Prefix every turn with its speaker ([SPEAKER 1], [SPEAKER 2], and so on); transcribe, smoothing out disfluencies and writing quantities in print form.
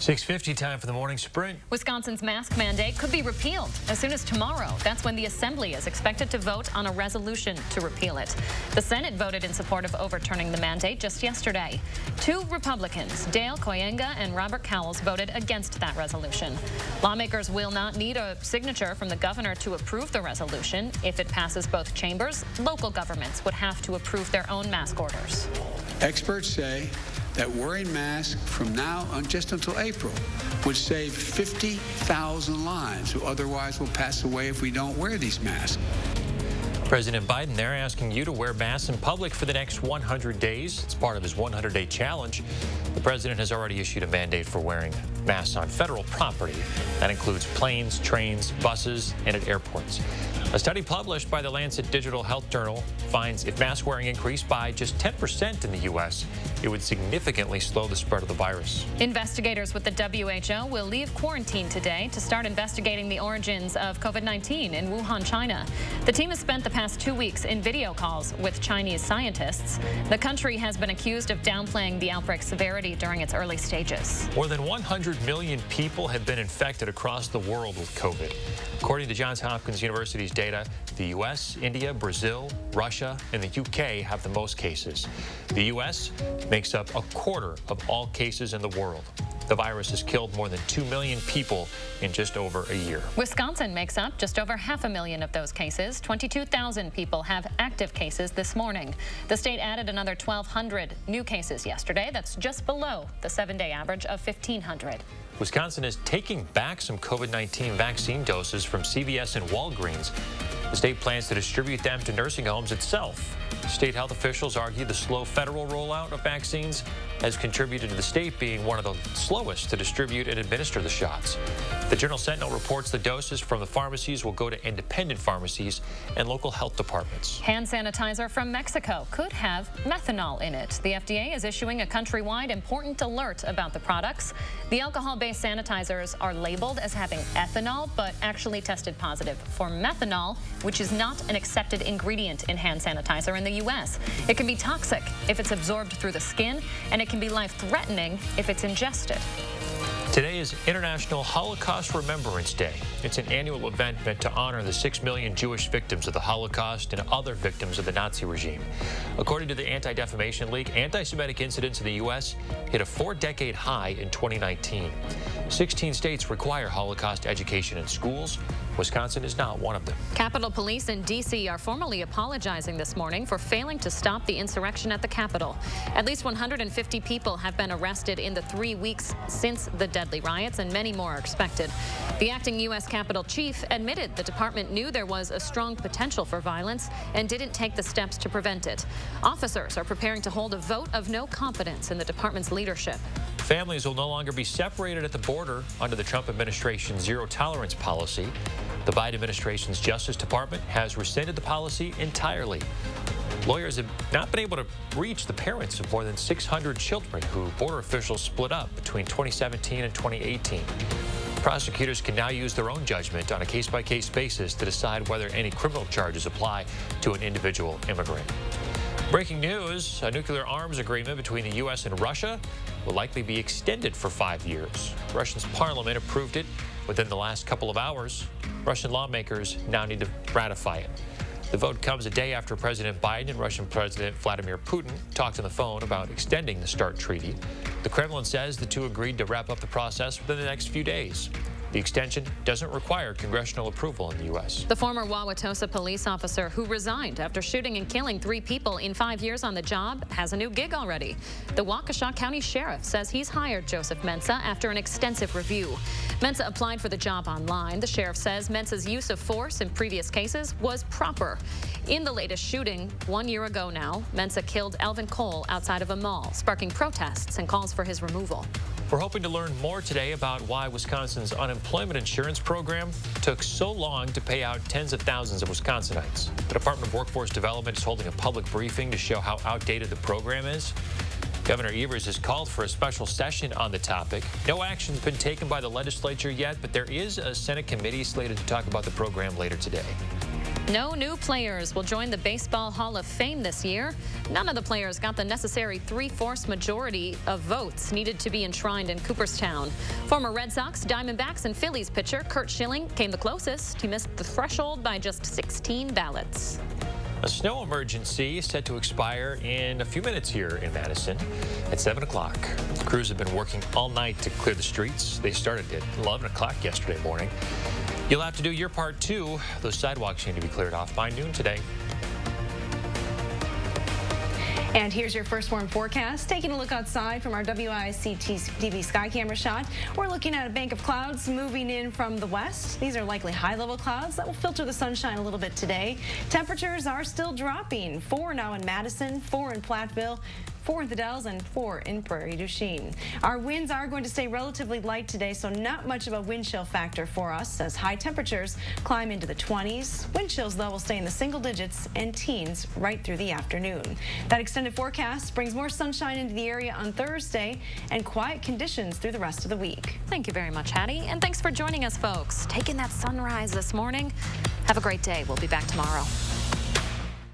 [SPEAKER 1] 6:50 time for the morning sprint.
[SPEAKER 2] Wisconsin's mask mandate could be repealed as soon as tomorrow. That's when the Assembly is expected to vote on a resolution to repeal it. The Senate voted in support of overturning the mandate just yesterday. Two Republicans, Dale Koyenga and Robert Cowles, voted against that resolution. Lawmakers will not need a signature from the governor to approve the resolution. If it passes both chambers, local governments would have to approve their own mask orders.
[SPEAKER 3] Experts say that wearing masks from now on just until April would save 50,000 lives who otherwise will pass away if we don't wear these masks.
[SPEAKER 1] President Biden, they're asking you to wear masks in public for the next 100 days. It's part of his 100-day challenge. The president has already issued a mandate for wearing masks on federal property. That includes planes, trains, buses, and at airports. A study published by the Lancet Digital Health Journal finds if mask wearing increased by just 10% in the U.S., it would significantly slow the spread of the virus.
[SPEAKER 2] Investigators with the WHO will leave quarantine today to start investigating the origins of COVID-19 in Wuhan, China. The team has spent the past 2 weeks in video calls with Chinese scientists. The country has been accused of downplaying the outbreak's severity during its early stages.
[SPEAKER 1] More than 100 million people have been infected across the world with COVID. According to Johns Hopkins University's data, the U.S., India, Brazil, Russia, and the U.K. have the most cases. The U.S. makes up a quarter of all cases in the world. The virus has killed more than 2 million people in just over a year.
[SPEAKER 2] Wisconsin makes up just over 500,000 of those cases. 22,000 people have active cases this morning. The state added another 1,200 new cases yesterday. That's just below the 7-day average of 1,500.
[SPEAKER 1] Wisconsin is taking back some COVID-19 vaccine doses from CVS and Walgreens. The state plans to distribute them to nursing homes itself. State health officials argue the slow federal rollout of vaccines has contributed to the state being one of the slowest to distribute and administer the shots. The Journal-Sentinel reports the doses from the pharmacies will go to independent pharmacies and local health departments.
[SPEAKER 2] Hand sanitizer from Mexico could have methanol in it. The FDA is issuing a countrywide important alert about the products. The alcohol-based sanitizers are labeled as having ethanol, but actually tested positive for methanol, which is not an accepted ingredient in hand sanitizer in the U.S. It can be toxic if it's absorbed through the skin, and it can be life-threatening if it's ingested.
[SPEAKER 1] Today is International Holocaust Remembrance Day. It's an annual event meant to honor the 6 million Jewish victims of the Holocaust and other victims of the Nazi regime. According to the Anti-Defamation League, anti-Semitic incidents in the U.S. hit a 4-decade high in 2019. 16 states require Holocaust education in schools. Wisconsin is not one of them.
[SPEAKER 2] Capitol Police in D.C. are formally apologizing this morning for failing to stop the insurrection at the Capitol. At least 150 people have been arrested in the 3 weeks since the deadly riots, and many more are expected. The acting U.S. Capitol chief admitted the department knew there was a strong potential for violence and didn't take the steps to prevent it. Officers are preparing to hold a vote of no confidence in the department's leadership.
[SPEAKER 1] Families will no longer be separated at the border under the Trump administration's zero-tolerance policy. The Biden administration's Justice Department has rescinded the policy entirely. Lawyers have not been able to reach the parents of more than 600 children who border officials split up between 2017 and 2018. Prosecutors can now use their own judgment on a case-by-case basis to decide whether any criminal charges apply to an individual immigrant. Breaking news, a nuclear arms agreement between the U.S. and Russia will likely be extended for 5 years. Russia's parliament approved it within the last couple of hours. Russian lawmakers now need to ratify it. The vote comes a day after President Biden and Russian President Vladimir Putin talked on the phone about extending the START treaty. The Kremlin says the two agreed to wrap up the process within the next few days. The extension doesn't require congressional approval in the U.S.
[SPEAKER 2] The former Wauwatosa police officer who resigned after shooting and killing 3 people in 5 years on the job has a new gig already. The Waukesha County Sheriff says he's hired Joseph Mensah after an extensive review. Mensah applied for the job online. The sheriff says Mensah's use of force in previous cases was proper. In the latest shooting, 1 year ago now, Mensah killed Alvin Cole outside of a mall, sparking protests and calls for his removal.
[SPEAKER 1] We're hoping to learn more today about why Wisconsin's unemployment insurance program took so long to pay out tens of thousands of Wisconsinites. The Department of Workforce Development is holding a public briefing to show how outdated the program is. Governor Evers has called for a special session on the topic. No action has been taken by the legislature yet, but there is a Senate committee slated to talk about the program later today.
[SPEAKER 2] No new players will join the Baseball Hall of Fame this year. None of the players got the necessary 3/4 majority of votes needed to be enshrined in Cooperstown. Former Red Sox, Diamondbacks, and Phillies pitcher Curt Schilling came the closest. He missed the threshold by just 16 ballots.
[SPEAKER 1] A snow emergency is set to expire in a few minutes here in Madison at 7 o'clock. Crews have been working all night to clear the streets. They started at 11 o'clock yesterday morning. You'll have to do your part too. Those sidewalks need to be cleared off by noon today.
[SPEAKER 4] And here's your first warm forecast. Taking a look outside from our WIC TV sky camera shot, we're looking at a bank of clouds moving in from the west. These are likely high-level clouds that will filter the sunshine a little bit today. Temperatures are still dropping. 4 now in Madison, 4 in Platteville, 4 in the Dells, and 4 in Prairie du Chien. Our winds are going to stay relatively light today, so not much of a wind chill factor for us as high temperatures climb into the 20s. Wind chills, though, will stay in the single digits and teens right through the afternoon. That extended forecast brings more sunshine into the area on Thursday and quiet conditions through the rest of the week.
[SPEAKER 2] Thank you very much, Hattie, and thanks for joining us, folks. Taking that sunrise this morning. Have a great day. We'll be back tomorrow.